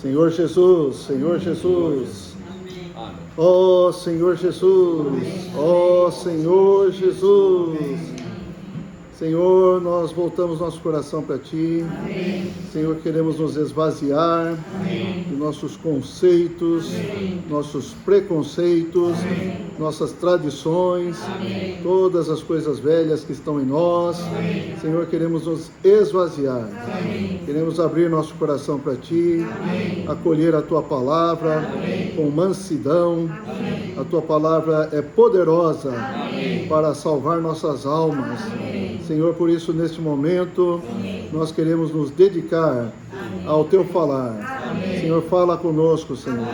Senhor Jesus, Senhor Jesus. Ó Senhor Jesus, ó Senhor Jesus. Senhor, nós voltamos nosso coração para Ti. Amém. Senhor, queremos nos esvaziar de nossos conceitos, nossos preconceitos, nossas tradições, todas as coisas velhas que estão em nós. Senhor, queremos nos esvaziar. Queremos abrir nosso coração para Ti, acolher a Tua palavra com mansidão. A Tua palavra é poderosa para salvar nossas almas. Senhor, por isso, neste momento, nós queremos nos dedicar ao Teu falar. Senhor, fala conosco, Senhor.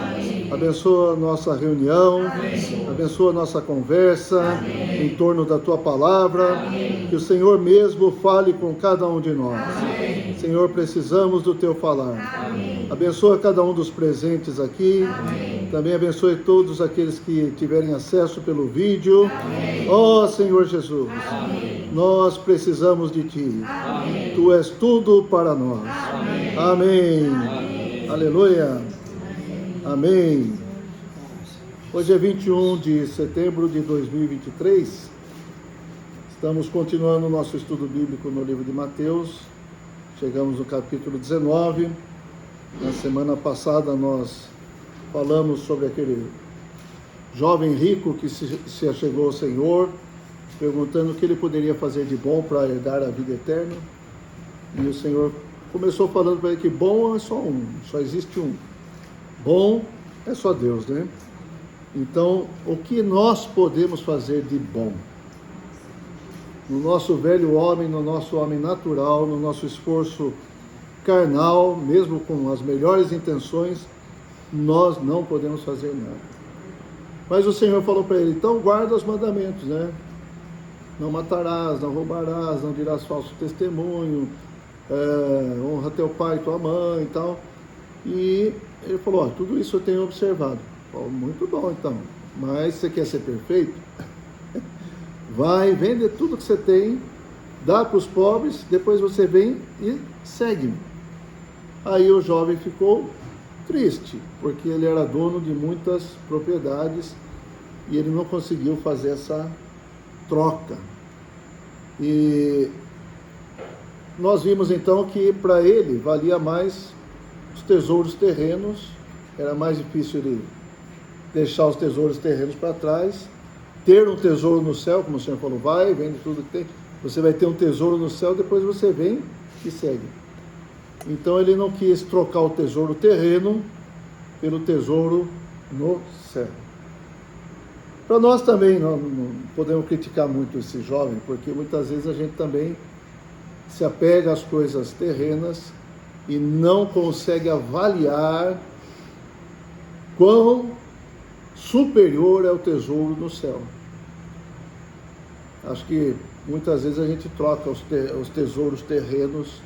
Abençoa a nossa reunião, abençoa a nossa conversa em torno da Tua palavra. Que o Senhor mesmo fale com cada um de nós. Senhor, precisamos do Teu falar. Abençoa cada um dos presentes aqui. Também abençoe todos aqueles que tiverem acesso pelo vídeo. Ó Senhor Jesus, nós precisamos de Ti. Tu és tudo para nós. Amém. Aleluia. Amém. Hoje é 21 de setembro de 2023. Estamos continuando o nosso estudo bíblico no livro de Mateus. Chegamos no capítulo 19. Na semana passada nós falamos sobre aquele jovem rico que se achegou ao Senhor, perguntando o que ele poderia fazer de bom para herdar a vida eterna. E o Senhor começou falando para ele que bom é só um, só existe um. Bom é só Deus, né? Então, o que nós podemos fazer de bom? No nosso velho homem, no nosso homem natural, no nosso esforço carnal, mesmo com as melhores intenções, nós não podemos fazer nada. Mas o Senhor falou para ele, então guarda os mandamentos, né? Não matarás, não roubarás, não dirás falso testemunho, honra teu pai e tua mãe e tal. E ele falou, tudo isso eu tenho observado. Falei, muito bom então, mas você quer ser perfeito? Vai, vende tudo que você tem, dá para os pobres, depois você vem e segue-me. Aí o jovem ficou triste, porque ele era dono de muitas propriedades e ele não conseguiu fazer essa troca. E nós vimos então que para ele valia mais os tesouros terrenos, era mais difícil ele deixar os tesouros terrenos para trás, ter um tesouro no céu, como o Senhor falou, vai, vende tudo que tem, você vai ter um tesouro no céu, depois você vem e segue. Então ele não quis trocar o tesouro terreno pelo tesouro no céu. Para nós também, não podemos criticar muito esse jovem, porque muitas vezes a gente também se apega às coisas terrenas e não consegue avaliar quão superior é o tesouro no céu. Acho que muitas vezes a gente troca os tesouros terrenos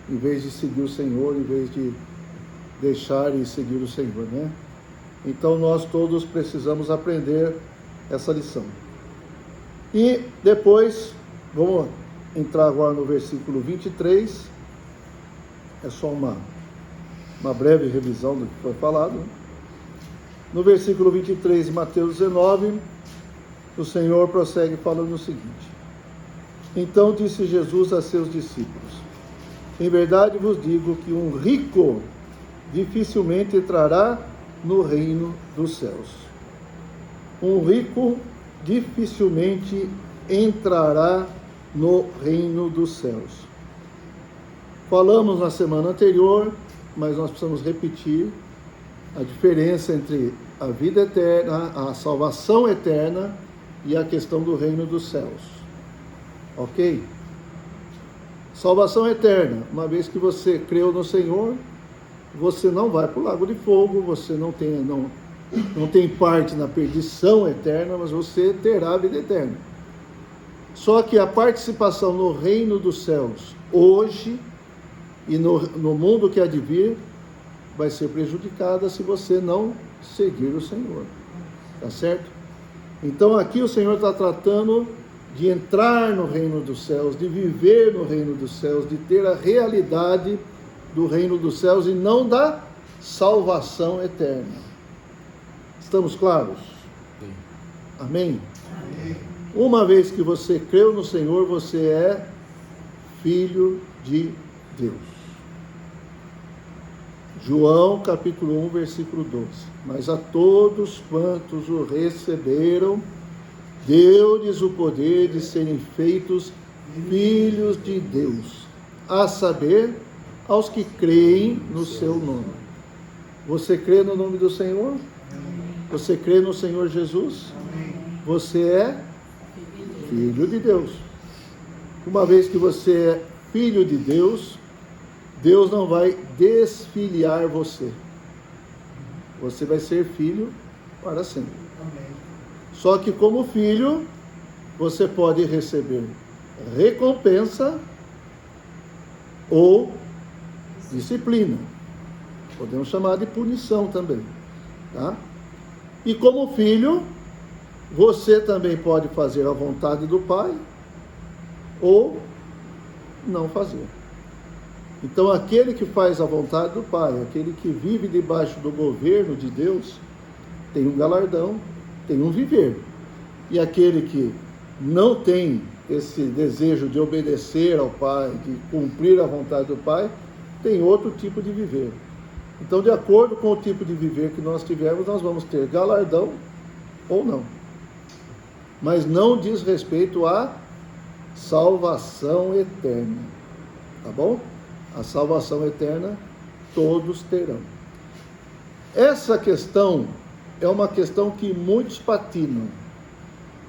em vez de seguir o Senhor, em vez de deixar e seguir o Senhor, né? Então nós todos precisamos aprender essa lição. E depois, vamos entrar agora no versículo 23, é só uma breve revisão do que foi falado. No versículo 23 de Mateus 19, o Senhor prossegue falando o seguinte: então disse Jesus a seus discípulos, em verdade vos digo que um rico dificilmente entrará no reino dos céus. Um rico dificilmente entrará no reino dos céus. Falamos na semana anterior, mas nós precisamos repetir a diferença entre a vida eterna, a salvação eterna e a questão do reino dos céus. Ok? Salvação eterna, uma vez que você creu no Senhor, você não vai para o lago de fogo, você não tem parte na perdição eterna, mas você terá a vida eterna. Só que a participação no reino dos céus, hoje e no mundo que há de vir, vai ser prejudicada se você não seguir o Senhor. Tá certo? Então aqui o Senhor está tratando de entrar no reino dos céus, de viver no reino dos céus, de ter a realidade do reino dos céus e não da salvação eterna. Estamos claros? Sim. Amém? Amém? Uma vez que você creu no Senhor, você é filho de Deus. João capítulo 1, versículo 12. Mas a todos quantos o receberam, deu-lhes o poder de serem feitos filhos de Deus, a saber, aos que creem no seu nome. Você crê no nome do Senhor? Você crê no Senhor Jesus? Você é filho de Deus. Uma vez que você é filho de Deus, Deus não vai desfiliar você. Você vai ser filho para sempre. Só que como filho, você pode receber recompensa ou disciplina. Podemos chamar de punição também, tá? E como filho, você também pode fazer a vontade do Pai ou não fazer. Então, aquele que faz a vontade do Pai, aquele que vive debaixo do governo de Deus, tem um galardão, tem um viver. E aquele que não tem esse desejo de obedecer ao Pai, de cumprir a vontade do Pai, tem outro tipo de viver. Então, de acordo com o tipo de viver que nós tivermos, nós vamos ter galardão ou não. Mas não diz respeito à salvação eterna. Tá bom? A salvação eterna todos terão. Essa questão é uma questão que muitos patinam.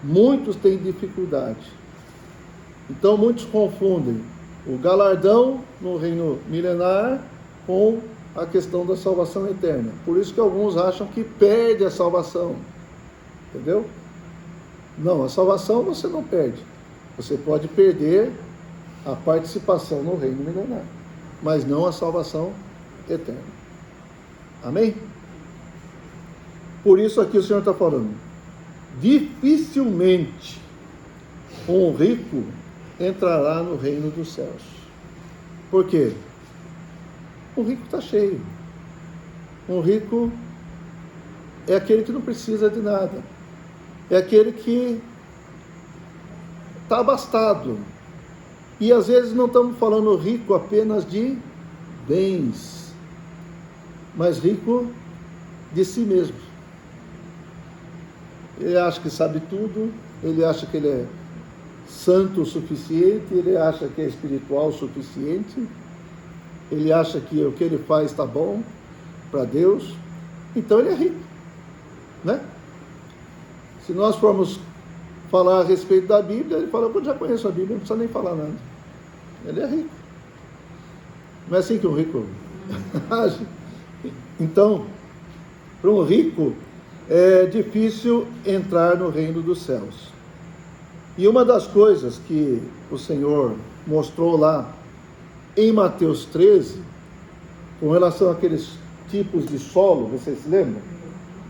Muitos têm dificuldade. Então, muitos confundem o galardão no reino milenar com a questão da salvação eterna. Por isso que alguns acham que perde a salvação. Entendeu? Não, a salvação você não perde. Você pode perder a participação no reino milenar, mas não a salvação eterna. Amém? Por isso aqui o Senhor está falando, dificilmente um rico entrará no reino dos céus. Por quê? O rico está cheio. Um rico é aquele que não precisa de nada. É aquele que está abastado. E às vezes não estamos falando rico apenas de bens, mas rico de si mesmo. Ele acha que sabe tudo, ele acha que ele é santo o suficiente, ele acha que é espiritual o suficiente, ele acha que o que ele faz está bom para Deus, então ele é rico, né? Se nós formos falar a respeito da Bíblia, ele fala, eu já conheço a Bíblia, não precisa nem falar nada. Ele é rico. Não é assim que um rico age. Então, para um rico, é difícil entrar no reino dos céus. E uma das coisas que o Senhor mostrou lá em Mateus 13, com relação àqueles tipos de solo, vocês se lembram?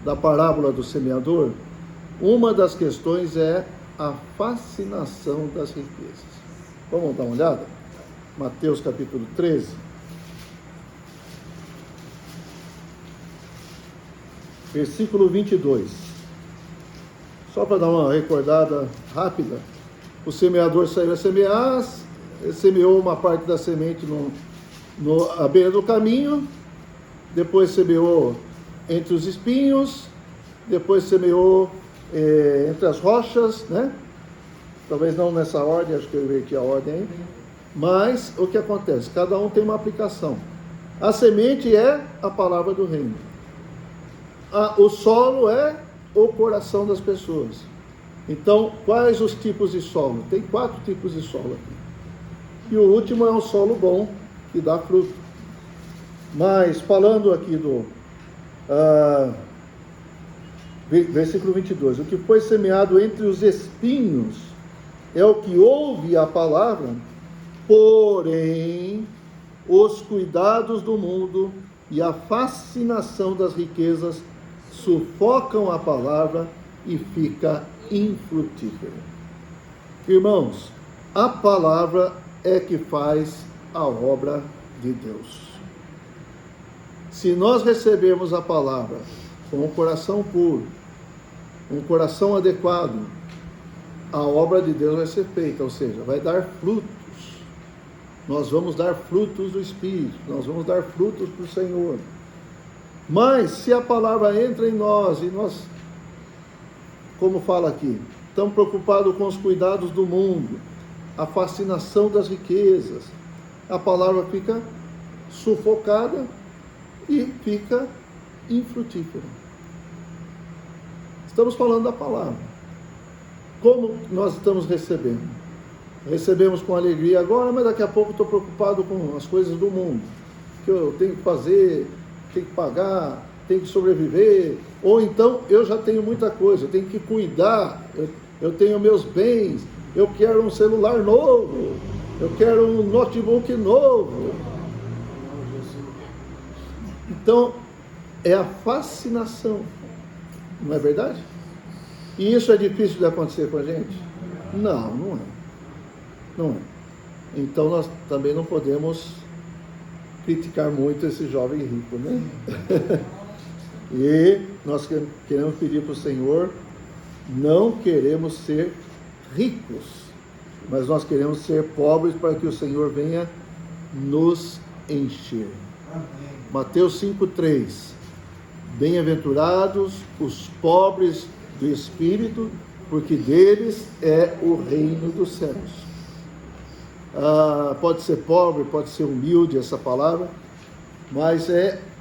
Da parábola do semeador? Uma das questões é a fascinação das riquezas. Vamos dar uma olhada? Mateus capítulo 13. Versículo 22. Só para dar uma recordada rápida. O semeador saiu a semear, semeou uma parte da semente à beira do caminho, depois semeou entre os espinhos, depois semeou entre as rochas, né? Talvez não nessa ordem, acho que eu inverti a ordem aí. Mas o que acontece? Cada um tem uma aplicação. A semente é a palavra do reino. O solo é o coração das pessoas. Então, quais os tipos de solo? Tem 4 tipos de solo aqui. E o último é um solo bom, que dá fruto. Mas, falando aqui do versículo 22, o que foi semeado entre os espinhos é o que ouve a palavra, porém, os cuidados do mundo e a fascinação das riquezas sufocam a palavra e fica infrutífera. Irmãos, a palavra é que faz a obra de Deus. Se nós recebermos a palavra com um coração puro, um coração adequado, a obra de Deus vai ser feita, ou seja, vai dar frutos. Nós vamos dar frutos do Espírito, nós vamos dar frutos para o Senhor. Mas se a palavra entra em nós e nós, como fala aqui, estamos preocupados com os cuidados do mundo, a fascinação das riquezas, a palavra fica sufocada e fica infrutífera. Estamos falando da palavra. Como nós estamos recebendo? Recebemos com alegria agora, mas daqui a pouco estou preocupado com as coisas do mundo, que eu tenho que fazer, tenho que pagar, tenho que sobreviver, ou então eu já tenho muita coisa, eu tenho que cuidar, eu tenho meus bens, eu quero um celular novo, eu quero um notebook novo. Então, é a fascinação, não é verdade? E isso é difícil de acontecer com a gente? Não, não é. Não é. Então, nós também não podemos criticar muito esse jovem rico, né? E nós queremos pedir para o Senhor, não queremos ser ricos, mas nós queremos ser pobres para que o Senhor venha nos encher. Amém. Mateus 5,3: Bem-aventurados os pobres do Espírito, porque deles é o reino dos céus. Pode ser pobre, pode ser humilde essa palavra, mas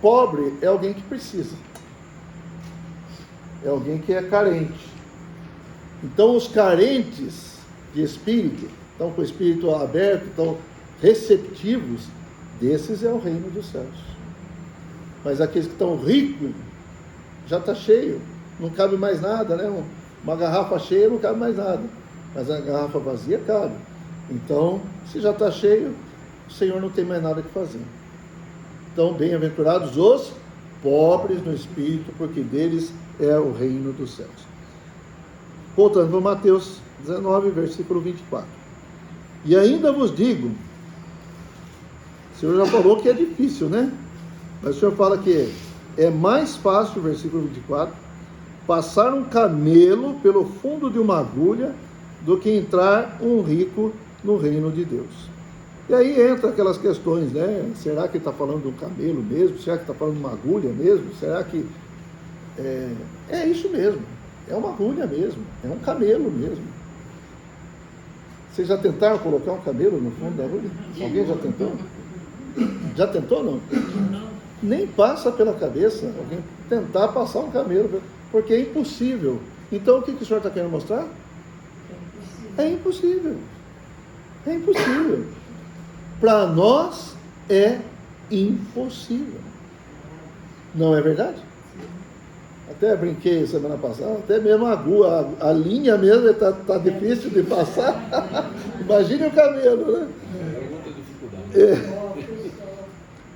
pobre é alguém que precisa, é alguém que é carente. Então os carentes de espírito, estão com o espírito aberto, estão receptivos, desses é o reino dos céus. Mas aqueles que estão ricos, já está cheio, não cabe mais nada, né? Uma garrafa cheia não cabe mais nada, mas a garrafa vazia cabe. Então, se já está cheio, o Senhor não tem mais nada que fazer. Então, bem-aventurados os pobres no espírito, porque deles é o reino dos céus. Voltando para Mateus 19, versículo 24. E ainda vos digo, o Senhor já falou que é difícil, né? Mas o Senhor fala que é mais fácil, versículo 24, passar um camelo pelo fundo de uma agulha do que entrar um rico no reino de Deus. E aí entra aquelas questões, né? Será que ele está falando de um camelo mesmo? Será que está falando de uma agulha mesmo? Será que é isso mesmo? É uma agulha mesmo, é um camelo mesmo. Vocês já tentaram colocar um camelo no fundo da agulha? Alguém já tentou? Já tentou, não? Nem passa pela cabeça alguém tentar passar um camelo, porque é impossível. Então o que o Senhor está querendo mostrar? É impossível. É impossível. Para nós é impossível. Não é verdade? Até brinquei semana passada, até mesmo a linha mesmo está difícil de passar. Imagine o camelo, né?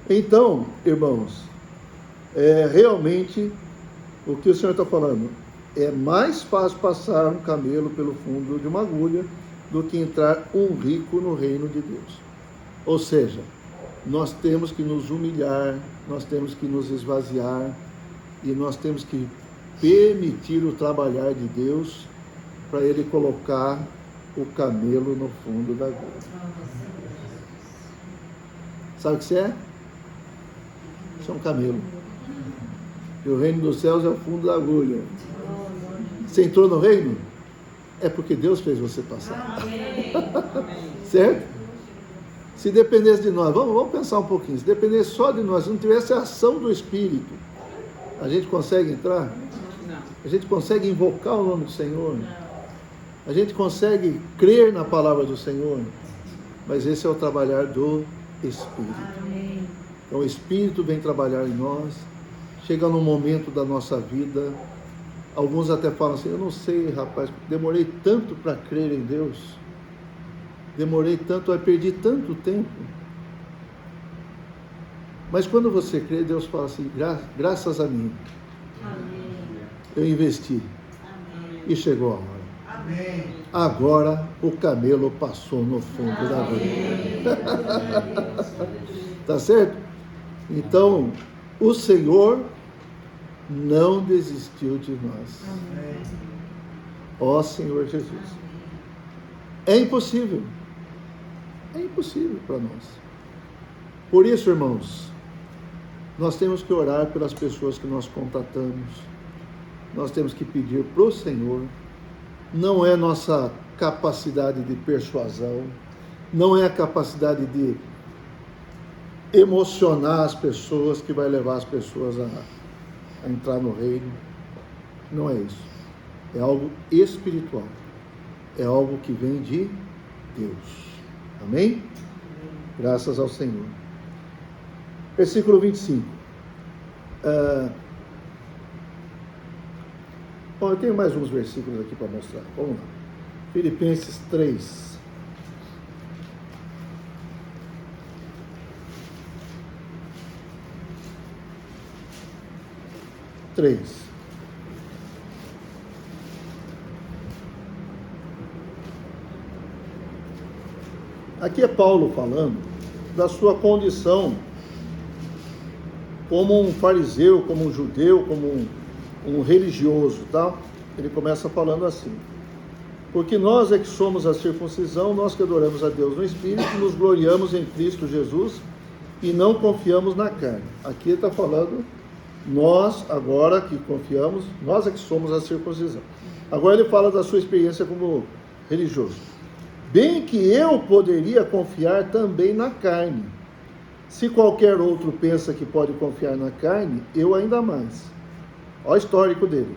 Então, irmãos, realmente o que o Senhor está falando, é mais fácil passar um camelo pelo fundo de uma agulha do que entrar um rico no reino de Deus. Ou seja, nós temos que nos humilhar, nós temos que nos esvaziar e nós temos que permitir o trabalhar de Deus para Ele colocar o camelo no fundo da agulha. Sabe o que você é? Você é um camelo. E o reino dos céus é o fundo da agulha. Você entrou no reino? É porque Deus fez você passar. Certo? Se dependesse de nós, vamos pensar um pouquinho, se dependesse só de nós, se não tivesse a ação do Espírito, a gente consegue entrar? A gente consegue invocar o nome do Senhor? A gente consegue crer na palavra do Senhor? Mas esse é o trabalhar do Espírito. Então o Espírito vem trabalhar em nós, chega num momento da nossa vida, alguns até falam assim, eu não sei, rapaz, demorei tanto para crer em Deus, demorei tanto, eu perdi tanto tempo. Mas quando você crê, Deus fala assim, graças a mim, eu investi, e chegou a hora. Agora o camelo passou no fundo da agulha. Tá certo? Então, O Senhor não desistiu de nós. Ó Senhor Jesus. É impossível. É impossível para nós. Por isso, irmãos, nós temos que orar pelas pessoas que nós contatamos. Nós temos que pedir para o Senhor. Não é nossa capacidade de persuasão, não é a capacidade de emocionar as pessoas que vai levar as pessoas a entrar no reino. Não é isso. É algo espiritual. É algo que vem de Deus. Amém? Graças ao Senhor. Versículo 25. Bom, eu tenho mais uns versículos aqui para mostrar. Vamos lá. Filipenses 3. Aqui é Paulo falando da sua condição como um fariseu, como um judeu, como um religioso, tá? Ele começa falando assim: porque nós é que somos a circuncisão, nós que adoramos a Deus no Espírito, nos gloriamos em Cristo Jesus e não confiamos na carne. Aqui ele está falando, nós agora que confiamos, nós é que somos a circuncisão. Agora ele fala da sua experiência como religioso. Bem que eu poderia confiar também na carne. Se qualquer outro pensa que pode confiar na carne, eu ainda mais. Olha o histórico dele.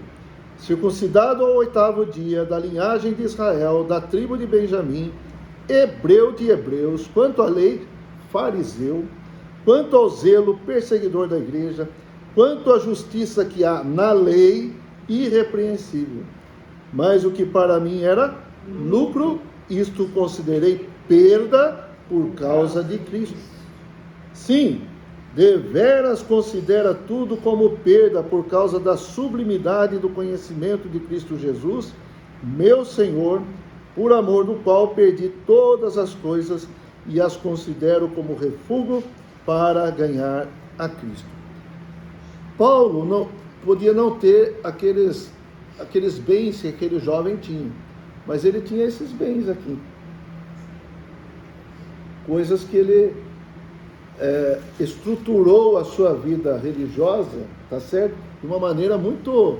Circuncidado ao 8º dia, da linhagem de Israel, da tribo de Benjamim, hebreu de hebreus, quanto à lei, fariseu, quanto ao zelo, perseguidor da igreja, quanto à justiça que há na lei, irrepreensível. Mas o que para mim era lucro, isto considerei perda por causa de Cristo. Sim, deveras considera tudo como perda por causa da sublimidade do conhecimento de Cristo Jesus, meu Senhor, por amor do qual perdi todas as coisas e as considero como refúgio para ganhar a Cristo. Paulo não podia não ter aqueles bens que aquele jovem tinha, mas ele tinha esses bens aqui, coisas que ele estruturou a sua vida religiosa, tá certo? De uma maneira muito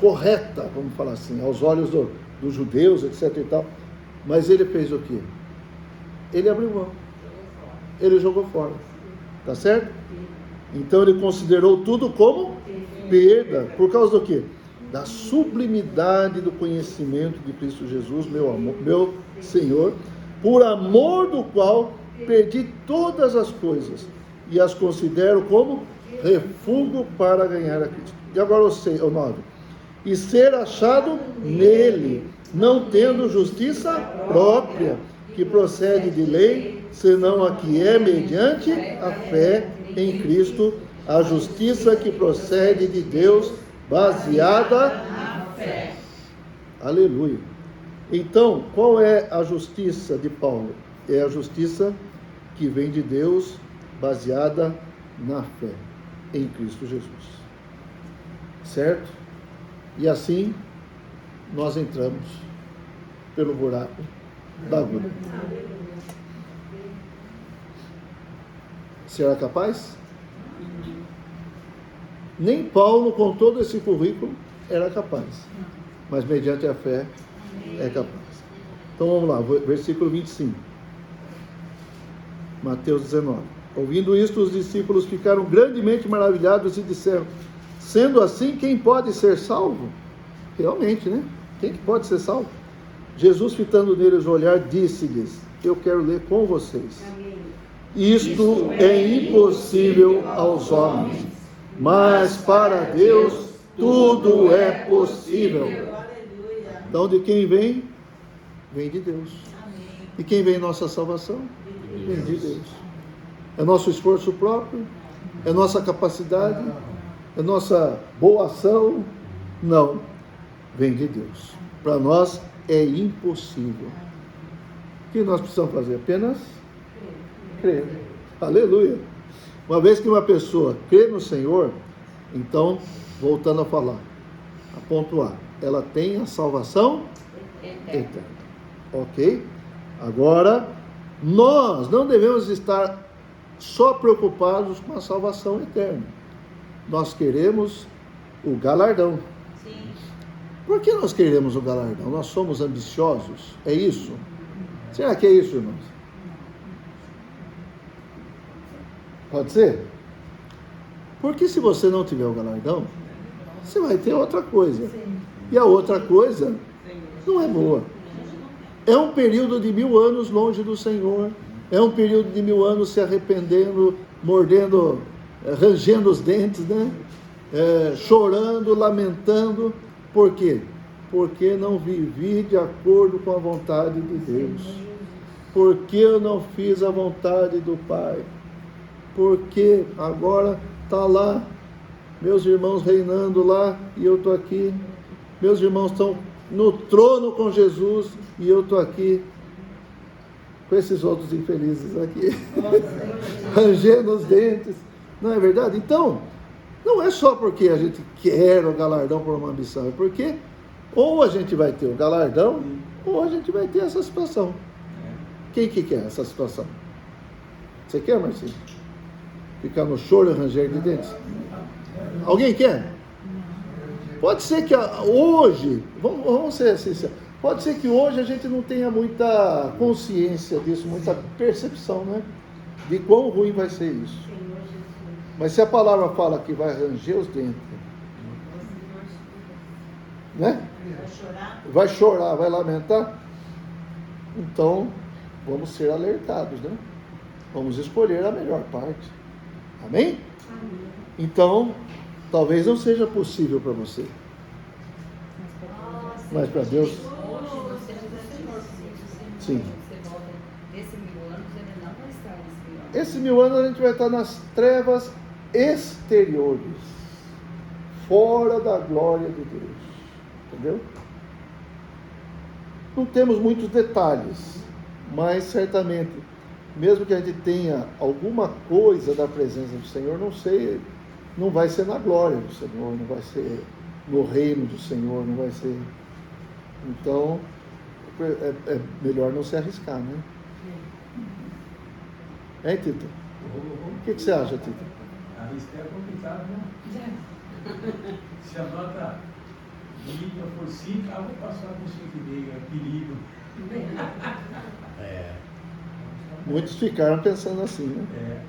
correta, vamos falar assim, aos olhos dos judeus, etc. e tal. Mas ele fez o quê? Ele abriu mão, ele jogou fora, tá certo? Então ele considerou tudo como perda, por causa do quê? Da sublimidade do conhecimento de Cristo Jesus, meu Senhor, por amor do qual perdi todas as coisas e as considero como refúgio para ganhar a Cristo. E agora o 9. E ser achado nele, não tendo justiça própria, que procede de lei, senão a que é mediante a fé em Cristo, a justiça que procede de Deus, baseada na fé. Aleluia. Então, qual é a justiça de Paulo? É a justiça que vem de Deus, baseada na fé em Cristo Jesus. Certo? E assim, nós entramos pelo buraco da agulha. Será capaz? Nem Paulo, com todo esse currículo, era capaz. Mas mediante a fé, é capaz. Então vamos lá, versículo 25. Mateus 19. Ouvindo isto, os discípulos ficaram grandemente maravilhados e disseram: sendo assim, quem pode ser salvo? Realmente, né? Quem que pode ser salvo? Jesus, fitando neles o olhar, disse-lhes: eu quero ler com vocês. Isto é impossível aos homens, mas para Deus tudo é possível. Então, de quem vem? Vem de Deus. E quem vem nossa salvação? Vem de Deus. É nosso esforço próprio? É nossa capacidade? É nossa boa ação? Não. Vem de Deus. Para nós é impossível. O que nós precisamos fazer? Apenas crer. Aleluia. Uma vez que uma pessoa crê no Senhor, então, voltando a falar, a pontuar, ela tem a salvação eterna. Ok? Agora, nós não devemos estar só preocupados com a salvação eterna. Nós queremos o galardão. Sim. Por que nós queremos o galardão? Nós somos ambiciosos? É isso? Será que é isso, irmãos? Pode ser? Porque se você não tiver o galardão, você vai ter outra coisa. E a outra coisa não é boa. É um período de 1000 anos longe do Senhor. É um período de 1000 anos se arrependendo, mordendo, rangendo os dentes, né? Chorando, lamentando. Por quê? Porque não vivi de acordo com a vontade de Deus. Porque eu não fiz a vontade do Pai. Porque agora está lá, meus irmãos reinando lá e eu estou aqui. Meus irmãos estão no trono com Jesus e eu estou aqui com esses outros infelizes aqui, rangendo os dentes. Não é verdade? Então, não é só porque a gente quer o galardão por uma ambição, é porque ou a gente vai ter o galardão ou a gente vai ter essa situação. Quem que quer essa situação? Você quer, Marcinho? Ficar no choro e ranger de dentes? Alguém quer? Pode ser que hoje, vamos ser sinceros, pode ser que hoje a gente não tenha muita consciência disso, muita percepção, né? De quão ruim vai ser isso. Mas se a palavra fala que vai ranger os dentes, né? Vai chorar, vai lamentar, então vamos ser alertados, né? Vamos escolher a melhor parte. Amém? Então, talvez não seja possível para você. Mas para Deus, sim. Esse 1000 anos a gente vai estar nas trevas exteriores, fora da glória de Deus. Entendeu? Não temos muitos detalhes, mas certamente, mesmo que a gente tenha alguma coisa da presença do Senhor, não vai ser na glória do Senhor, não vai ser no reino do Senhor, não vai ser. Então, é melhor não se arriscar, né? Hein, Tito? O que você acha, Tito? Arriscar é complicado, né? Se a nota mínima for 5, vou passar com 5,5, é perigo. Muitos ficaram pensando assim, né?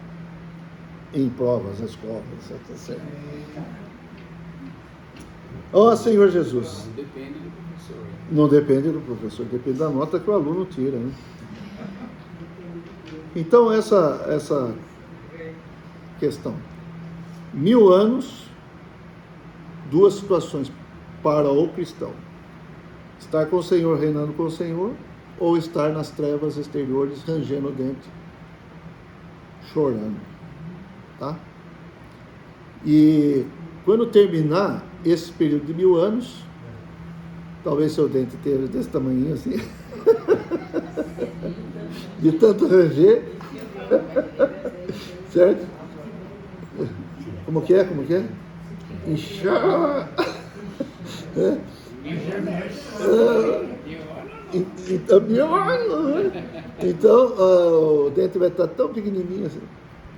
Em provas, nas escolas, etc. Ó Senhor Jesus. Não depende do professor. Não depende do professor, depende da nota que o aluno tira, né? Então, essa questão. 1000 anos, duas situações para o cristão. Estar com o Senhor, reinando com o Senhor, ou estar nas trevas exteriores, rangendo o dente, chorando. Tá? E quando terminar esse período de 1000 anos, talvez seu dente esteja desse tamanho assim, de tanto ranger, certo? Como que é? Inchar. Então, o dente vai estar tão pequenininho assim.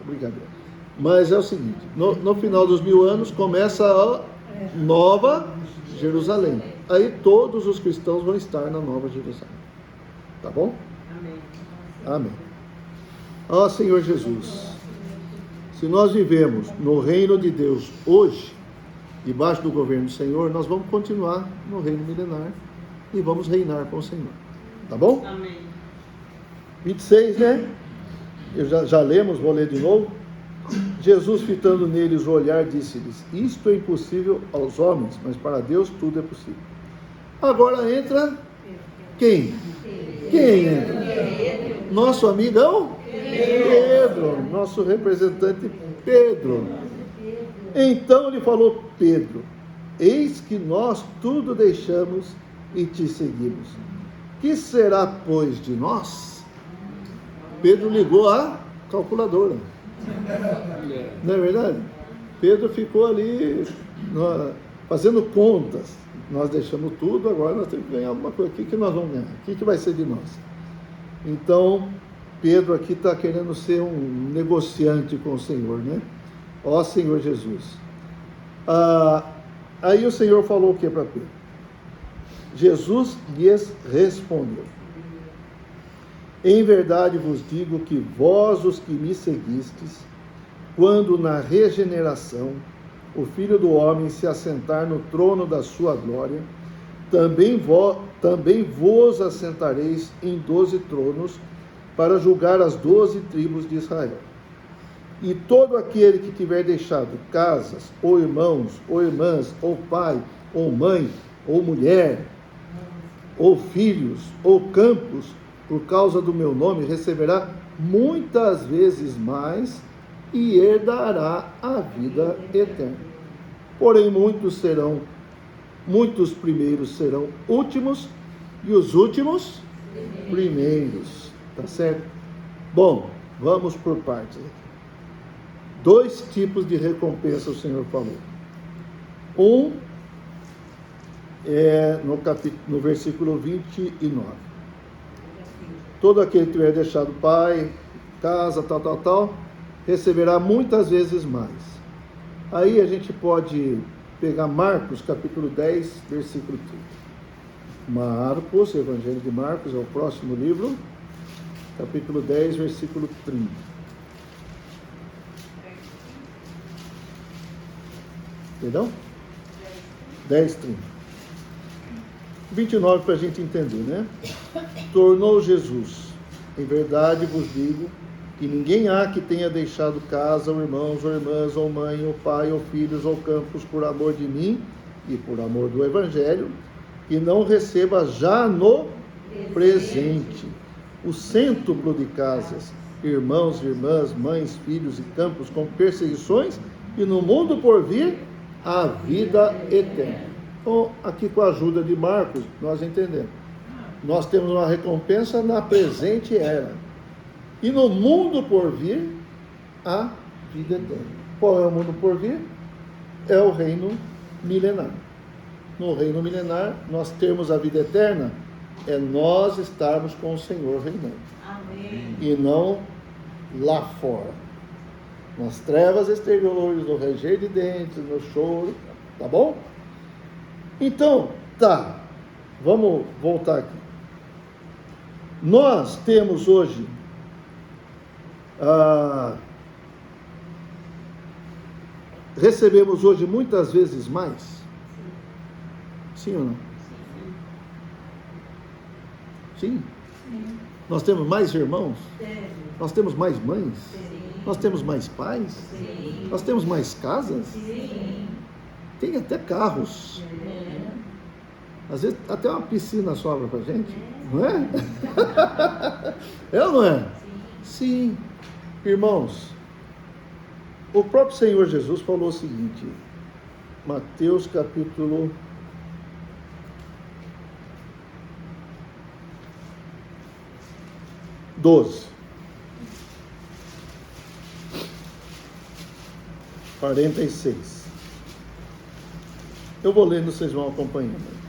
Brincadeira. Mas é o seguinte, no final dos 1000 anos começa a Nova Jerusalém. Aí todos os cristãos vão estar na Nova Jerusalém. Tá bom? Amém. Ó Senhor Jesus, se nós vivemos no reino de Deus hoje, debaixo do governo do Senhor, nós vamos continuar no reino milenar e vamos reinar com o Senhor. Tá bom? Amém. 26, né? Eu já lemos, vou ler de novo. Jesus, fitando neles o olhar, disse-lhes: isto é impossível aos homens, mas para Deus tudo é possível. Agora entra quem? Quem entra? Nosso amigão? Pedro, nosso representante Pedro. Então lhe falou Pedro: eis que nós tudo deixamos e te seguimos. Que será, pois, de nós? Pedro ligou a calculadora. Não é verdade? Pedro ficou ali fazendo contas. Nós deixamos tudo, agora nós temos que ganhar alguma coisa. O que nós vamos ganhar? O que vai ser de nós? Então, Pedro aqui está querendo ser um negociante com o Senhor, né? Ó Senhor Jesus. Aí o Senhor falou o que para Pedro? Jesus lhes respondeu: em verdade vos digo que vós, os que me seguistes, quando na regeneração o Filho do Homem se assentar no trono da sua glória, também vos assentareis em 12 tronos, para julgar as 12 tribos de Israel. E todo aquele que tiver deixado casas, ou irmãos, ou irmãs, ou pai, ou mãe, ou mulher, ou filhos, ou campos, por causa do meu nome, receberá muitas vezes mais e herdará a vida eterna. Porém, muitos primeiros serão últimos, e os últimos primeiros. Tá certo? Bom, vamos por partes. 2 tipos de recompensa o Senhor falou. Um é no versículo 29. Todo aquele que tiver deixado pai, casa, tal, receberá muitas vezes mais. Aí a gente pode pegar Marcos, capítulo 10, versículo 30. Marcos, Evangelho de Marcos, é o próximo livro, capítulo 10, versículo 30. Perdão? 10, 30. 29 para a gente entender, né? Tornou Jesus: em verdade vos digo que ninguém há que tenha deixado casa, ou irmãos, ou irmãs, ou mãe, ou pai, ou filhos, ou campos, por amor de mim e por amor do Evangelho, que não receba já no presente o cêntuplo de casas, irmãos, irmãs, mães, filhos e campos, com perseguições, e no mundo por vir a vida eterna. Então, aqui com a ajuda de Marcos, nós entendemos. Nós temos uma recompensa na presente era. E no mundo por vir, a vida eterna. Qual é o mundo por vir? É o reino milenar. No reino milenar, nós temos a vida eterna, é nós estarmos com o Senhor reinando. Amém. E não lá fora. Nas trevas exteriores, no ranger de dentes, no choro, tá bom? Então, vamos voltar aqui. Nós temos hoje recebemos hoje muitas vezes mais? Sim ou não? Sim? Sim. Nós temos mais irmãos? Sim. Nós temos mais mães? Sim. Nós temos mais pais? Sim. Nós temos mais casas? Sim. Tem até carros. Sim. Às vezes até uma piscina sobra pra gente, não é? É ou não é? Sim. Irmãos, o próprio Senhor Jesus falou o seguinte, Mateus capítulo 12, 46. Eu vou lendo, vocês vão acompanhando.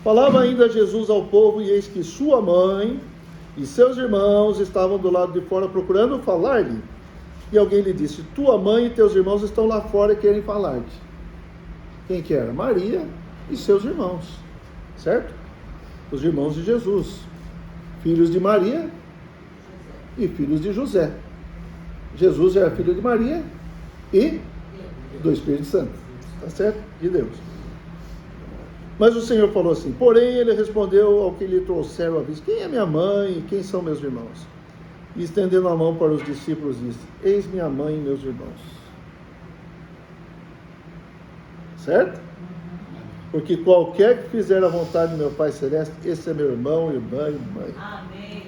Falava ainda Jesus ao povo, e eis que sua mãe e seus irmãos estavam do lado de fora procurando falar-lhe. E alguém lhe disse: tua mãe e teus irmãos estão lá fora e querem falar-te. Quem que era? Maria e seus irmãos, certo? Os irmãos de Jesus, filhos de Maria e filhos de José. Jesus era filho de Maria e do Espírito Santo, tá certo? De Deus. Mas o Senhor falou assim: porém ele respondeu ao que lhe trouxeram a vista: quem é minha mãe e quem são meus irmãos? E estendendo a mão para os discípulos disse: eis minha mãe e meus irmãos. Certo? Porque qualquer que fizer a vontade do meu Pai Celeste, esse é meu irmão, irmã e mãe. Amém.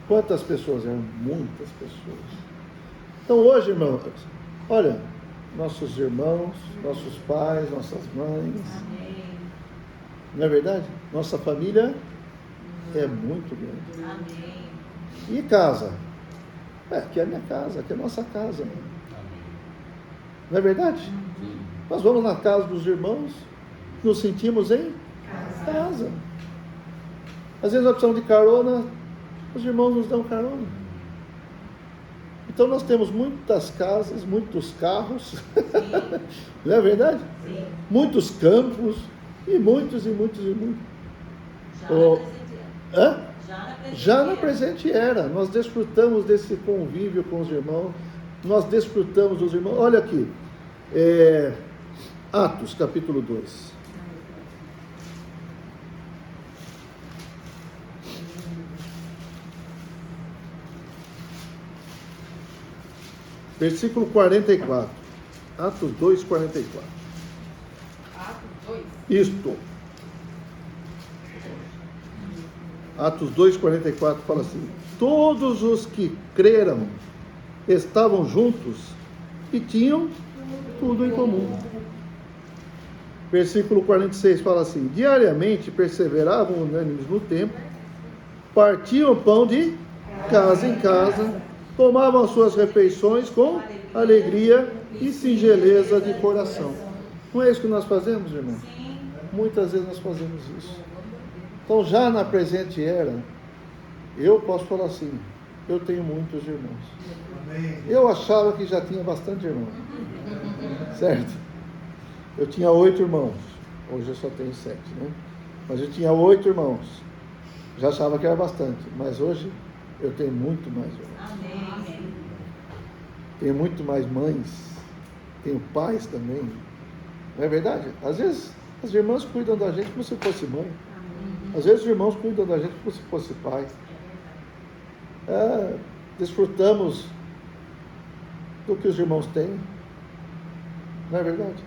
Quantas pessoas eram? Muitas pessoas. Então hoje, irmãos, olha, nossos irmãos, nossos pais, nossas mães. Amém. Não é verdade? Nossa família é muito grande. Amém. E casa? Aqui é a minha casa, aqui é a nossa casa. Não é verdade? Nós vamos na casa dos irmãos, nos sentimos em casa. Às vezes nós precisamos de carona, os irmãos nos dão carona. Então nós temos muitas casas, muitos carros, não é verdade? Sim. Muitos campos, e muitos. Já na presente era. Nós desfrutamos desse convívio com os irmãos, nós desfrutamos dos irmãos. Olha aqui, Atos capítulo 2. Versículo 44. Atos 2, 44. Atos 2? Isto. Atos 2, 44 fala assim: todos os que creram estavam juntos e tinham tudo em comum. Versículo 46 fala assim: diariamente perseveravam unânimes no templo, partiam pão de casa em casa, tomavam as suas refeições com alegria e singeleza de coração. Não é isso que nós fazemos, irmão? Muitas vezes nós fazemos isso. Então, já na presente era, eu posso falar assim: eu tenho muitos irmãos. Eu achava que já tinha bastante irmãos, certo? Eu tinha 8 irmãos. Hoje eu só tenho 7, né? Mas eu tinha 8 irmãos. Já achava que era bastante, mas hoje eu tenho muito mais irmãos. Amém. Tenho muito mais mães, tenho pais também. Não é verdade? Às vezes as irmãs cuidam da gente como se fosse mãe. Às vezes os irmãos cuidam da gente como se fosse pai. Desfrutamos do que os irmãos têm. Não é verdade?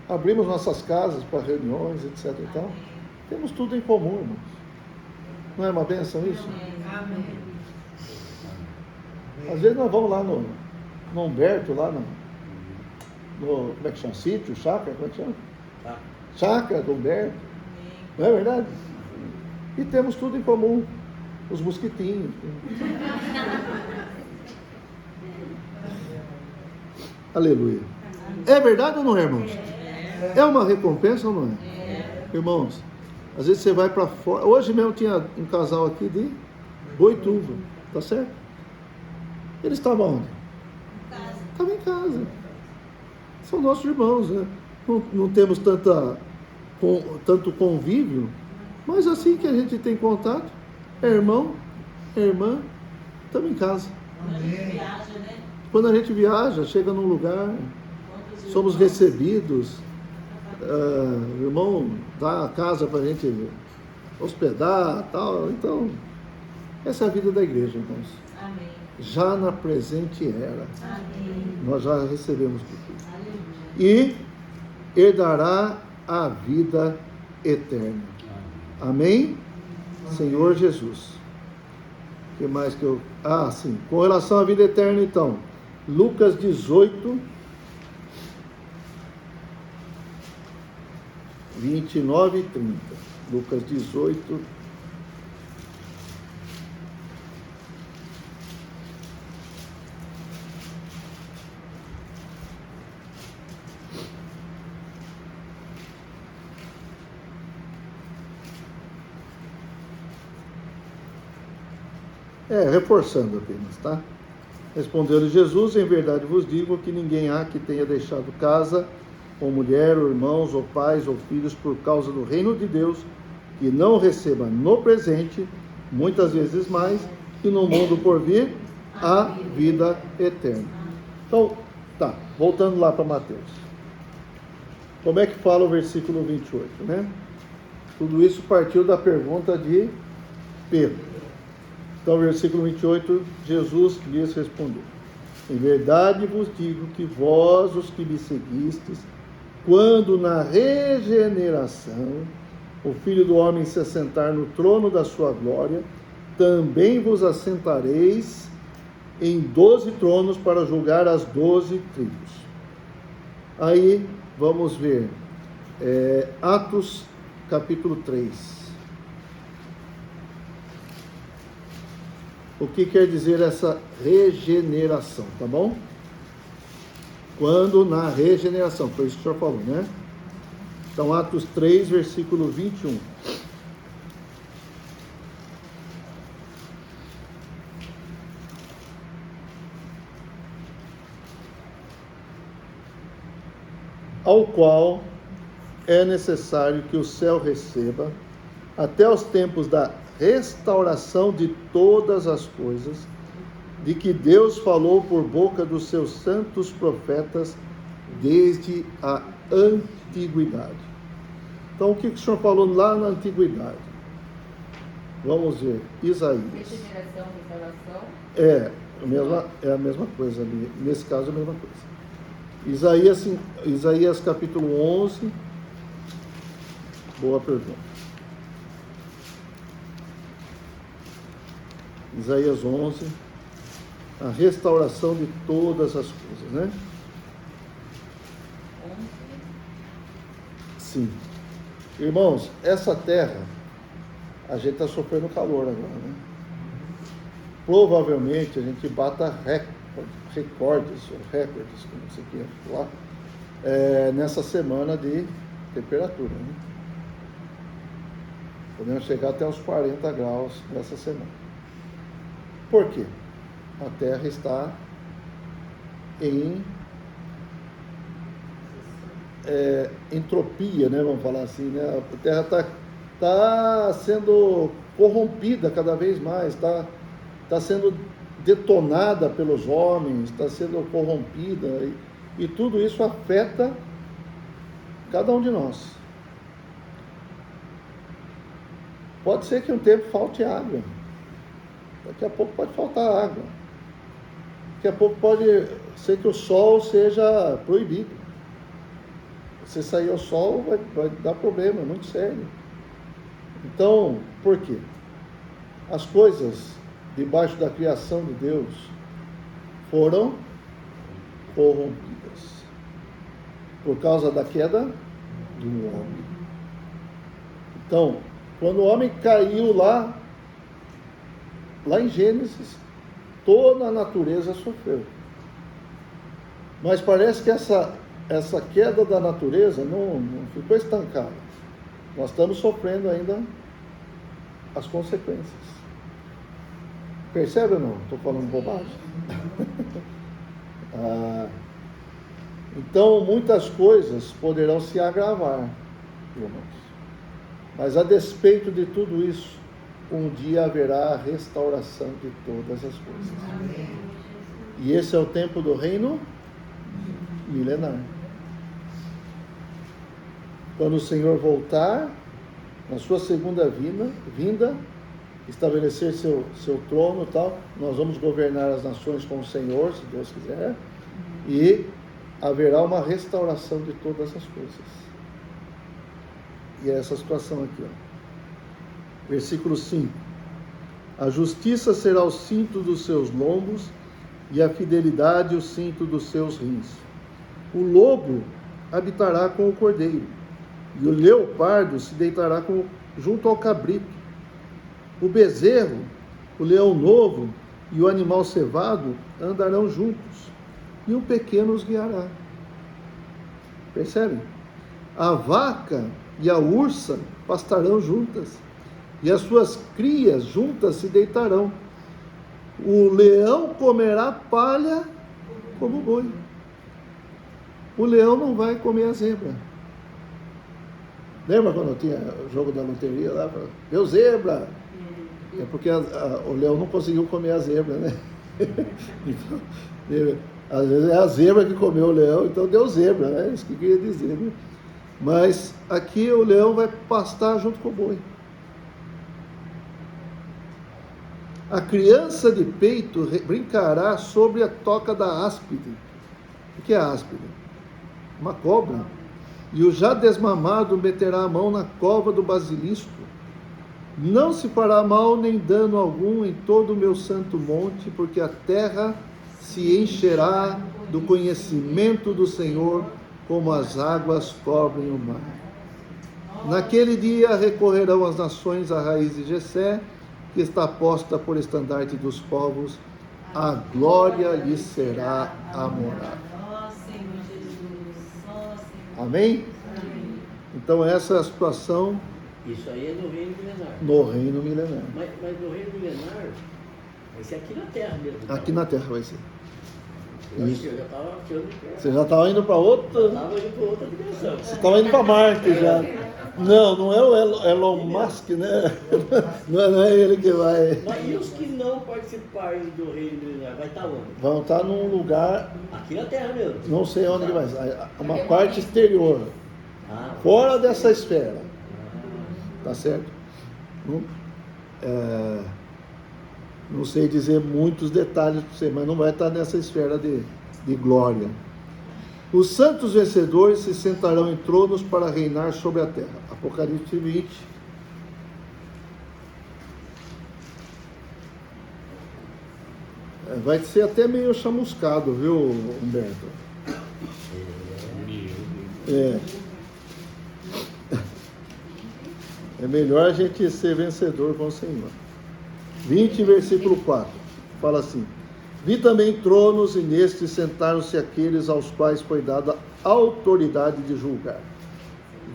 Abrimos nossas casas para reuniões, etc. e tal. Temos tudo em comum, irmãos. Não é uma bênção isso? Amém. Às vezes nós vamos lá no Humberto, lá no como é que chama? Sítio, chácara, como é que chama? Chácara do Humberto. Não é verdade? E temos tudo em comum. Os mosquitinhos. Aleluia. É verdade ou não é, irmãos? É uma recompensa ou não é? Irmãos, às vezes você vai para fora. Hoje mesmo tinha um casal aqui de Boituva, tá certo? Eles estavam onde? Estavam em casa. São nossos irmãos, né? Não temos tanto convívio, mas assim que a gente tem contato, é irmão, é irmã, estamos em casa. Quando a gente viaja, chega num lugar, somos recebidos, o irmão dá a casa para a gente hospedar, tal. Então, essa é a vida da igreja, irmãos. Amém. Já na presente era. Amém. Nós já recebemos tudo. E herdará a vida eterna. Amém? Senhor Jesus. O que mais que eu... sim. Com relação à vida eterna, então. Lucas 18, 29 e 30. Lucas 18. Reforçando apenas, tá? Respondeu-lhe Jesus: em verdade vos digo que ninguém há que tenha deixado casa, ou mulher, ou irmãos, ou pais, ou filhos, por causa do reino de Deus, que não receba no presente, muitas vezes mais, e no mundo por vir, a vida eterna. Então, tá, voltando lá para Mateus. Como é que fala o versículo 28, né? Tudo isso partiu da pergunta de Pedro. Então, versículo 28, Jesus lhes respondeu: em verdade vos digo que vós, os que me seguistes, quando na regeneração o Filho do Homem se assentar no trono da sua glória, também vos assentareis em 12 tronos para julgar as 12 tribos. Aí, vamos ver, Atos capítulo 3. o que quer dizer essa regeneração, tá bom? Quando na regeneração, foi isso que o senhor falou, né? Então, Atos 3, versículo 21. Ao qual é necessário que o céu receba, até os tempos da restauração de todas as coisas, de que Deus falou por boca dos seus santos profetas desde a antiguidade. Então, o que o senhor falou lá na antiguidade? Vamos ver, Isaías. Regeneração, restauração. É a mesma coisa ali, nesse caso é a mesma coisa. Isaías capítulo 11, boa pergunta. Isaías 11, a restauração de todas as coisas, né? Sim. Irmãos, essa terra, a gente está sofrendo calor agora, né? Provavelmente a gente bata recordes, como você quer falar, nessa semana de temperatura, né? Podemos chegar até os 40 graus nessa semana. Por quê? A Terra está em entropia, né? Vamos falar assim, né? A Terra está sendo corrompida cada vez mais, está sendo detonada pelos homens, está sendo corrompida, e tudo isso afeta cada um de nós. Pode ser que um tempo falte água, daqui a pouco pode faltar água, daqui a pouco pode ser que o sol seja proibido. Se sair ao sol vai dar problema, muito sério. Então, por quê? As coisas debaixo da criação de Deus foram corrompidas por causa da queda do homem. Então, quando o homem caiu lá em Gênesis, toda a natureza sofreu. Mas parece que essa queda da natureza não ficou estancada. Nós estamos sofrendo ainda as consequências. Percebe ou não? Estou falando bobagem. Então, muitas coisas poderão se agravar, irmãos. Mas a despeito de tudo isso, um dia haverá a restauração de todas as coisas. E esse é o tempo do reino milenar. Quando o Senhor voltar, na sua segunda vinda, estabelecer seu trono e tal, nós vamos governar as nações com o Senhor, se Deus quiser, e haverá uma restauração de todas as coisas. E é essa situação aqui, ó. Versículo 5. A justiça será o cinto dos seus lombos e a fidelidade o cinto dos seus rins. O lobo habitará com o cordeiro e o leopardo se deitará junto ao cabrito. O bezerro, o leão novo e o animal cevado andarão juntos, e o pequeno os guiará. Percebem? A vaca e a ursa pastarão juntas, e as suas crias juntas se deitarão. O leão comerá palha como boi. O leão não vai comer a zebra. Lembra quando tinha o jogo da loteria lá? Deu zebra! É porque o leão não conseguiu comer a zebra, né? Então, às vezes é a zebra que comeu o leão, então deu zebra, né? Isso que queria dizer, né? Mas aqui o leão vai pastar junto com o boi. A criança de peito brincará sobre a toca da áspide. O que é áspide? Uma cobra. E o já desmamado meterá a mão na cova do basilisco. Não se fará mal nem dano algum em todo o meu santo monte, porque a terra se encherá do conhecimento do Senhor, como as águas cobrem o mar. Naquele dia recorrerão as nações à raiz de Jessé, que está posta por estandarte dos povos, a glória lhe será a morada. Ó Senhor Jesus, ó Senhor. Amém? Então essa é a situação Isso aí é no reino milenar. no reino milenar. Mas no reino milenar, vai ser aqui na Terra mesmo. então. Aqui na Terra vai ser. Eu acho Isso. que eu já estava achando que Você já estava indo para outra. estava indo para outra dimensão. Você estava indo para Marte já. Não é o Elon Musk, né? Não é ele que vai. Mas e os que não participarem do reino milenar? Vai estar onde? Vão estar num lugar, Aqui na Terra mesmo. não sei onde que vai ser, uma parte exterior, Ah, fora dessa esfera. Tá certo? Não sei dizer muitos detalhes para você, mas não vai estar nessa esfera de glória. Os santos vencedores se sentarão em tronos para reinar sobre a terra. Apocalipse 20. Vai ser até meio chamuscado, viu, Humberto? É melhor a gente ser vencedor com o Senhor. 20, versículo 4. Fala assim: vi também tronos, e nestes sentaram-se aqueles aos quais foi dada autoridade de julgar.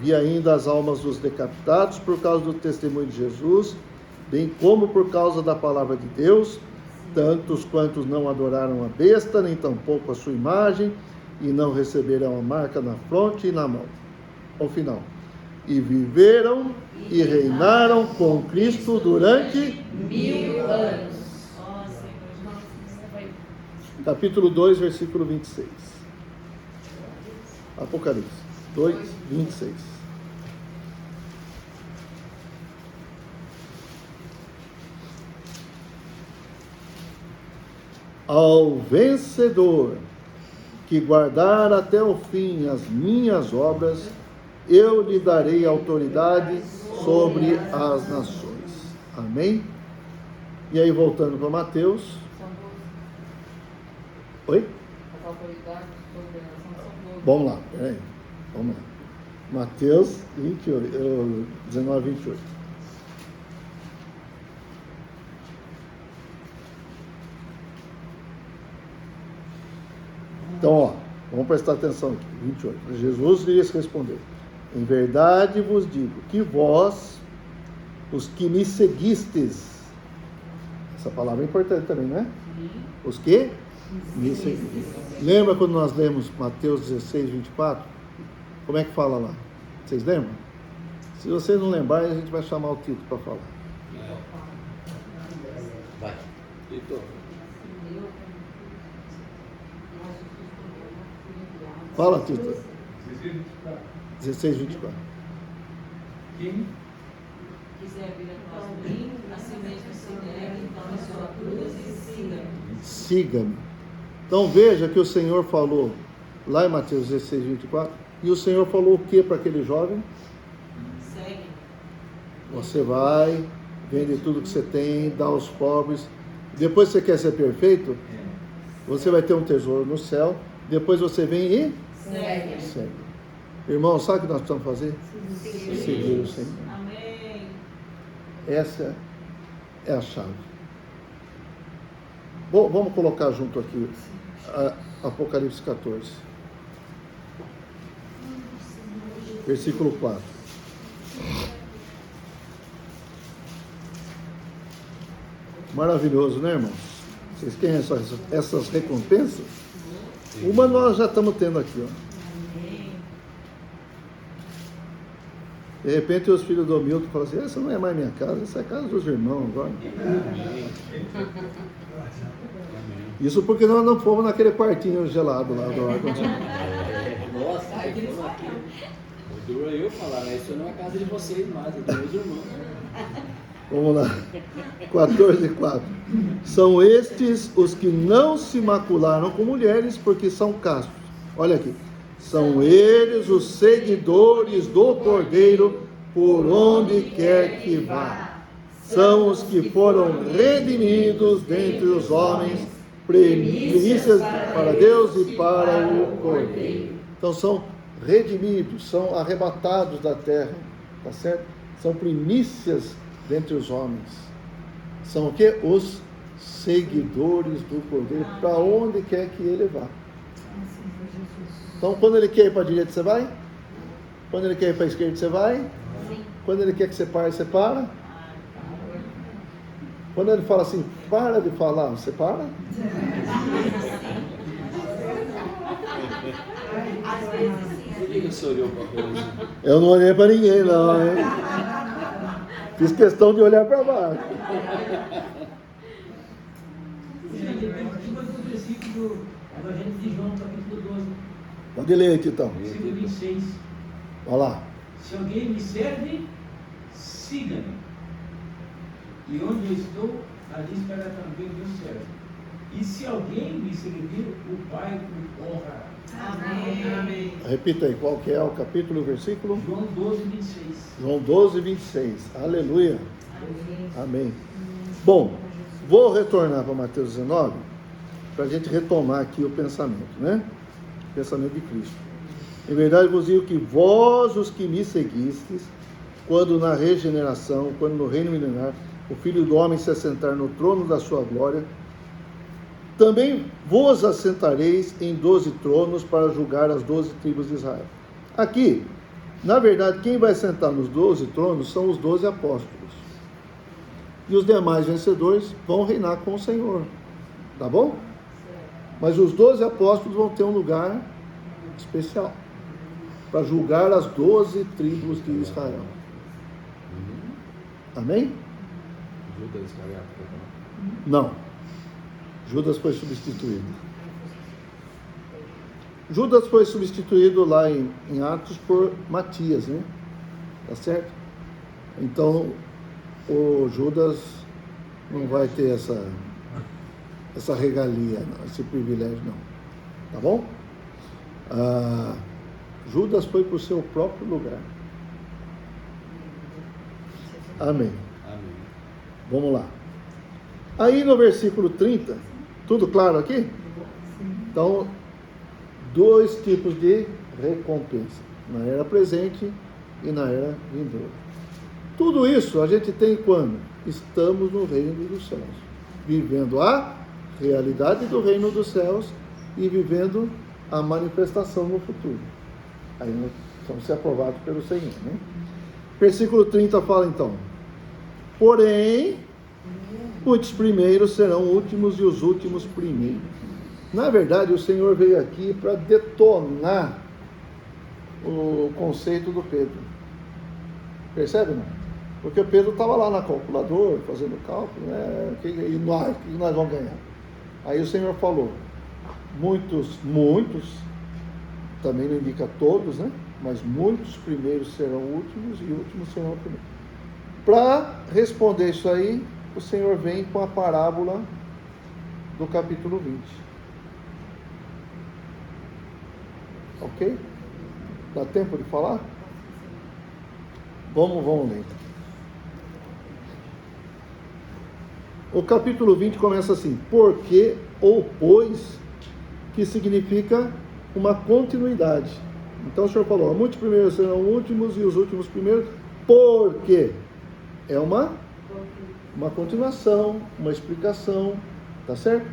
Vi ainda as almas dos decapitados por causa do testemunho de Jesus, bem como por causa da palavra de Deus, tantos quantos não adoraram a besta, nem tampouco a sua imagem, e não receberam a marca na fronte e na mão. Ao final. E viveram e reinaram com Cristo durante 1000 anos. Ó Senhor Jesus. capítulo 2, versículo 26. Apocalipse 2, 26. Ao vencedor que guardar até o fim as minhas obras, eu lhe darei autoridade sobre as nações. Amém? E aí, voltando para Mateus. São duas. Oi? As autoridades sobre a nação são duas. Vamos lá, peraí. Vamos lá. Mateus 28, 19, 28. Então, ó, vamos prestar atenção aqui. 28. Jesus lhes respondeu: em verdade vos digo que vós, os que me seguistes, essa palavra é importante também, não é? Os que me seguistes. Lembra quando nós lemos Mateus 16, 24? Como é que fala lá? Vocês lembram? Se vocês não lembrarem, a gente vai chamar o Tito para falar. vai. Fala, Tito. 16, 24. Quem Quiser vir após mim, a si mesmo se negue, tome sua cruz e siga-me. Siga-me. Então veja que o Senhor falou lá em Mateus 16, 24. E o Senhor falou o que para aquele jovem? Segue. Você vai, vende tudo que você tem, dá aos pobres. Depois você quer ser perfeito? Você vai ter um tesouro no céu. Depois você vem e Segue. segue. Irmão, sabe o que nós precisamos fazer? Seguir o Senhor. Amém. Essa é a chave. Bom, vamos colocar junto aqui Apocalipse 14. Versículo 4. Maravilhoso, né, irmãos? Vocês querem essas recompensas? Uma nós já estamos tendo aqui, ó. De repente os filhos do Milton falam assim: essa não é mais minha casa, essa é a casa dos irmãos agora. Isso porque nós não fomos naquele quartinho gelado lá do ar-condicionado. Nossa, que foi aqui. O duro é eu falar, né? Isso não é a casa de vocês mais, é dos meus irmãos. Vamos lá. 14:4. São estes os que não se macularam com mulheres, porque são castos. Olha aqui. São eles os seguidores do Cordeiro por onde quer que vá. São os que foram redimidos dentre os homens, primícias para Deus e para o Cordeiro. Então são redimidos, são arrebatados da terra, tá certo? São primícias dentre os homens. São o quê? Os seguidores do Cordeiro, para onde quer que ele vá. Então, quando ele quer ir para a direita, você vai? Quando ele quer ir para a esquerda, você vai? Sim. Quando ele quer que você pare, você para? Quando ele fala assim, para de falar, você para? Por que você olhou para a Rose? Eu não olhei para ninguém, não, hein? Fiz questão de olhar para baixo. Tipo do versículo do Evangelho de João, capítulo 12, Pode ler aqui, então. versículo 26. Olha lá. Se alguém me serve, siga-me. E onde eu estou, ali estará também o meu servo. E se alguém me servir, o Pai o honrará. Amém. Repita aí, qual que é o capítulo e o versículo? João 12, 26. João 12, 26. Aleluia. Amém. Bom, vou retornar para Mateus 19, para a gente retomar aqui o pensamento, né? O pensamento de Cristo. Em verdade vos digo que vós, os que me seguistes, quando na regeneração, quando no reino milenar, o Filho do Homem se assentar no trono da sua glória, também vos assentareis em 12 tronos para julgar as 12 tribos de Israel. Aqui, na verdade, quem vai sentar nos 12 tronos são os 12 apóstolos. E os demais vencedores vão reinar com o Senhor. Tá bom? Mas os 12 apóstolos vão ter um lugar especial para julgar as 12 tribos de Israel. Amém? Judas Iscariote. Não. Judas foi substituído. Judas foi substituído lá em Atos por Matias, né? Tá certo? Então, o Judas não vai ter essa regalia, não, esse privilégio, não. Tá bom? Judas foi para o seu próprio lugar. Amém. Amém. Vamos lá. Aí no versículo 30, tudo claro aqui? Então, dois tipos de recompensa, na era presente e na era vindoura. Tudo isso a gente tem quando estamos no reino dos céus, vivendo a realidade do reino dos céus e vivendo a manifestação no futuro. Aí nós vamos ser aprovados pelo Senhor, né? Versículo 30 fala então: porém, muitos primeiros serão últimos e os últimos primeiros. Na verdade, o Senhor veio aqui para detonar o conceito do Pedro. Percebe, não? Porque o Pedro estava lá na calculadora, fazendo cálculo, né? E nós, o que nós vamos ganhar? Aí o Senhor falou: muitos, também não indica todos, né? Mas muitos primeiros serão últimos e últimos serão primeiros. Para responder isso aí, o Senhor vem com a parábola do capítulo 20. Ok? Dá tempo de falar? Vamos ler. O capítulo 20 começa assim: porque ou pois, que significa uma continuidade. Então o Senhor falou: muitos primeiros serão últimos e os últimos primeiros, porque é uma continuação, uma explicação, tá certo?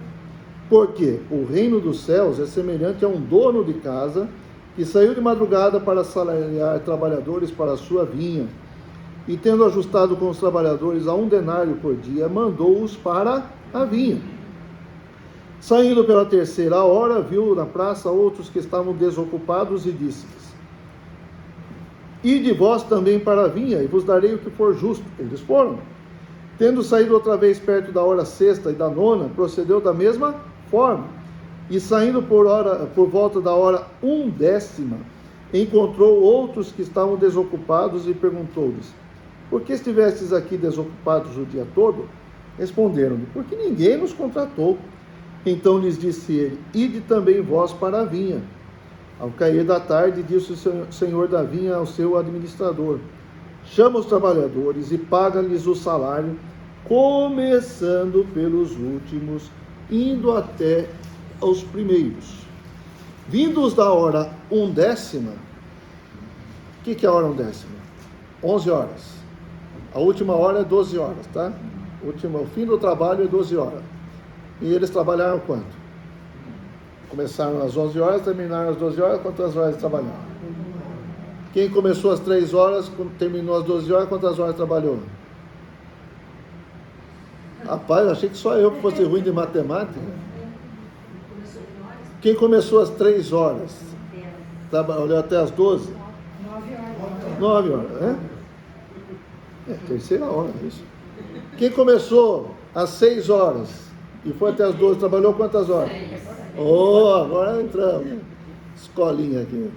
Porque o reino dos céus é semelhante a um dono de casa que saiu de madrugada para assalariar trabalhadores para a sua vinha, e tendo ajustado com os trabalhadores a 1 denário por dia, mandou-os para a vinha. Saindo pela 3ª hora, viu na praça outros que estavam desocupados e disse-lhes: ide vós também para a vinha, e vos darei o que for justo. Eles foram. Tendo saído outra vez perto da hora 6ª e da 9ª, procedeu da mesma forma. E saindo por volta da hora 1/10, encontrou outros que estavam desocupados e perguntou-lhes: por que estivestes aqui desocupados o dia todo? Responderam-lhe: porque ninguém nos contratou. Então lhes disse ele: ide também vós para a vinha. Ao cair da tarde, disse o senhor da vinha ao seu administrador: chama os trabalhadores e paga-lhes o salário, começando pelos últimos, indo até aos primeiros. Vindos da hora 1/10, o que é a hora 1/10? 11 horas. A última hora é 12 horas, tá? O fim do trabalho é 12 horas. E eles trabalharam quanto? Começaram às 11 horas, terminaram às 12 horas, quantas horas trabalharam? Quem começou às 3 horas, terminou às 12 horas, quantas horas trabalhou? Rapaz, eu achei que só eu que fosse ruim de matemática. Quem começou às 3 horas, trabalhou até às 12? 9 horas, né? Terceira hora, isso. Quem começou às 6 horas e foi até às 12, trabalhou quantas horas? Oh, agora entramos. Escolinha aqui.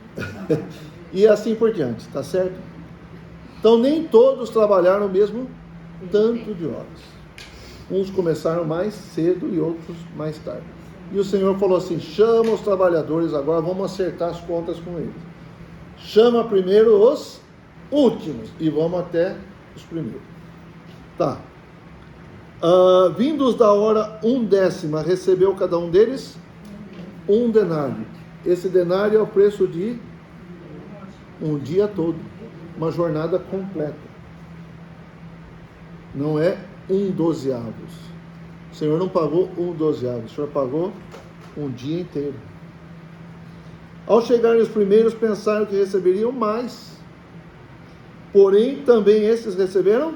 E assim por diante, tá certo? Então nem todos trabalharam o mesmo tanto de horas. Uns começaram mais cedo e outros mais tarde. E o Senhor falou assim: chama os trabalhadores agora, vamos acertar as contas com eles. Chama primeiro os últimos e vamos até os primeiros. Tá. Vindos da hora 1/10, recebeu cada um deles 1 denário. Esse denário é o preço de um dia todo, uma jornada completa. Não é 1/12. O Senhor não pagou 1/12, o Senhor pagou um dia inteiro. Ao chegarem os primeiros, pensaram que receberiam mais. Porém, também esses receberam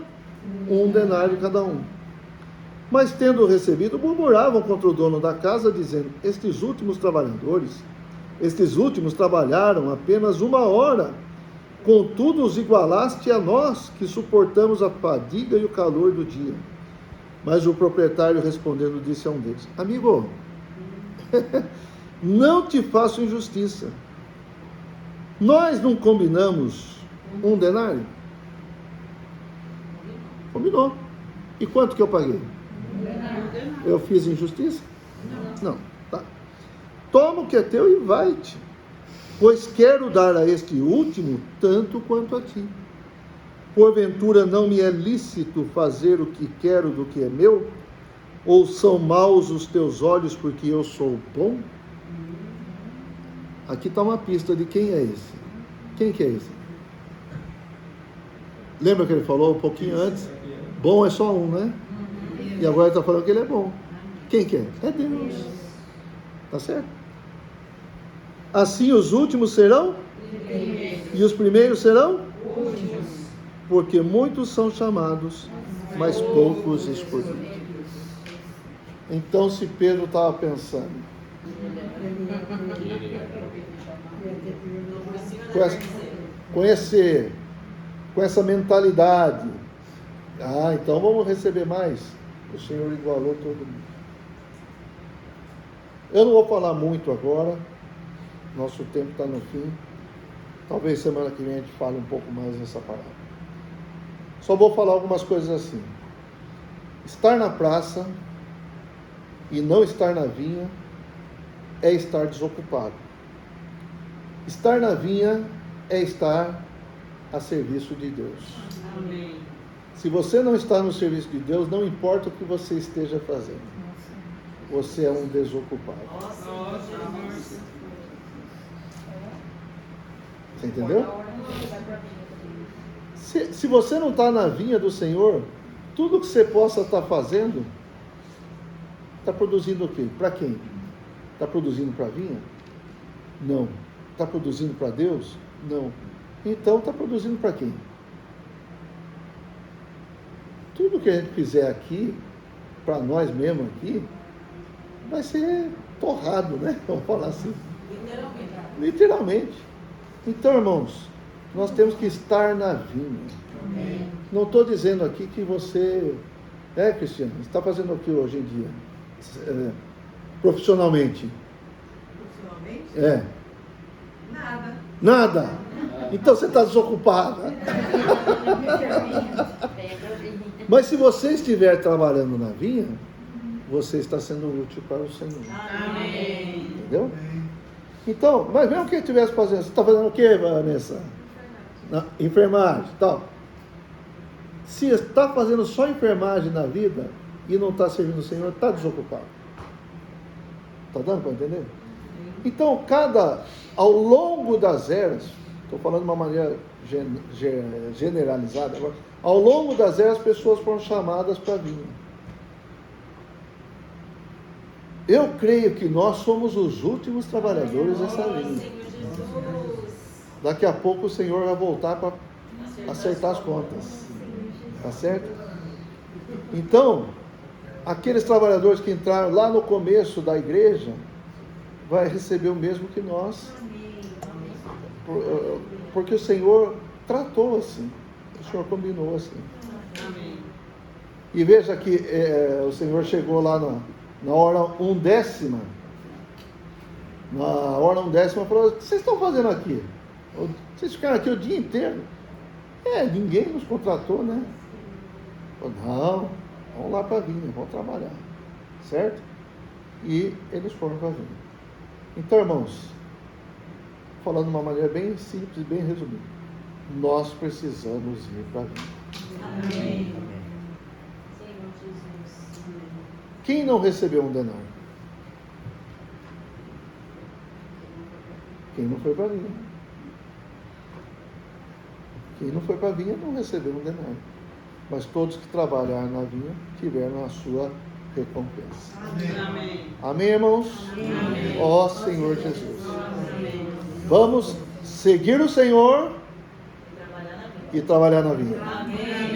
1 denário cada um. Mas, tendo recebido, murmuravam contra o dono da casa, dizendo: estes últimos trabalharam apenas 1 hora, contudo os igualaste a nós, que suportamos a fadiga e o calor do dia. Mas o proprietário, respondendo, disse a um deles: amigo, não te faço injustiça. Nós não combinamos 1 denário? Combinou. E quanto que eu paguei? Eu fiz injustiça? Não. Tá. Toma o que é teu e vai-te, pois quero dar a este último tanto quanto a ti. Porventura não me é lícito fazer o que quero do que é meu? Ou são maus os teus olhos porque eu sou bom? Aqui está uma pista de quem é esse. Quem que é esse? Lembra que ele falou um pouquinho antes? Bom é só um, né? E agora ele está falando que ele é bom. Quem que é? É Deus. Tá certo? Assim os últimos serão? E os primeiros serão? Porque muitos são chamados, mas poucos escolhidos. Então, se Pedro estava pensando com essa mentalidade, então vamos receber mais. O Senhor igualou todo mundo. Eu não vou falar muito agora, nosso tempo está no fim. Talvez semana que vem a gente fale um pouco mais nessa palavra. Só vou falar algumas coisas assim. Estar na praça e não estar na vinha é estar desocupado. Estar na vinha é estar a serviço de Deus. Amém. Se você não está no serviço de Deus, não importa o que você esteja fazendo, você é um desocupado. Você entendeu? Se você não está na vinha do Senhor, tudo que você possa estar fazendo, está produzindo o quê? Para quem? Está produzindo para a vinha? Não. Está produzindo para Deus? Não. Então está produzindo para quem? Tudo que a gente fizer aqui, para nós mesmos aqui, vai ser torrado, né? Vamos falar assim. Literalmente. Então, irmãos, nós temos que estar na vinha. Não estou dizendo aqui que você... Cristiano, você está fazendo o que hoje em dia? Profissionalmente? Profissionalmente? Nada? Então você está desocupada. Mas se você estiver trabalhando na vinha, você está sendo útil para o Senhor. Amém. Entendeu? Então, mas mesmo que ele estivesse fazendo, você está fazendo o que, Vanessa? Enfermagem, tal. Se está fazendo só enfermagem na vida e não está servindo o Senhor, está desocupado. Está dando para entender? Então, ao longo das eras, estou falando de uma maneira generalizada agora, ao longo das eras, as pessoas foram chamadas para vir. Eu creio que nós somos os últimos trabalhadores dessa Senhor linha. Jesus. Daqui a pouco o Senhor vai voltar para acertar as contas. Tá certo? Então, aqueles trabalhadores que entraram lá no começo da igreja, vai receber o mesmo que nós. Porque o Senhor tratou assim. O Senhor combinou assim. Amém. E veja que o Senhor chegou lá na hora 1/10. Na hora 1/10 falou: o que vocês estão fazendo aqui? Vocês ficaram aqui o dia inteiro? Ninguém nos contratou, né? Falou, não, vamos lá para a vinha, vamos trabalhar. Certo? E eles foram para a vinha. Então, irmãos, falando de uma maneira bem simples, bem resumida, nós precisamos ir para a vinha. Amém. Senhor Jesus. Quem não recebeu um denário? Quem não foi para a vinha. Quem não foi para a vinha não recebeu um denário. Mas todos que trabalharam na vinha tiveram a sua recompensa. Amém. Amém, irmãos? Amém. Ó Senhor Jesus. Amém. Vamos seguir o Senhor Trabalhar na vida. e trabalhar na vinha. Amém.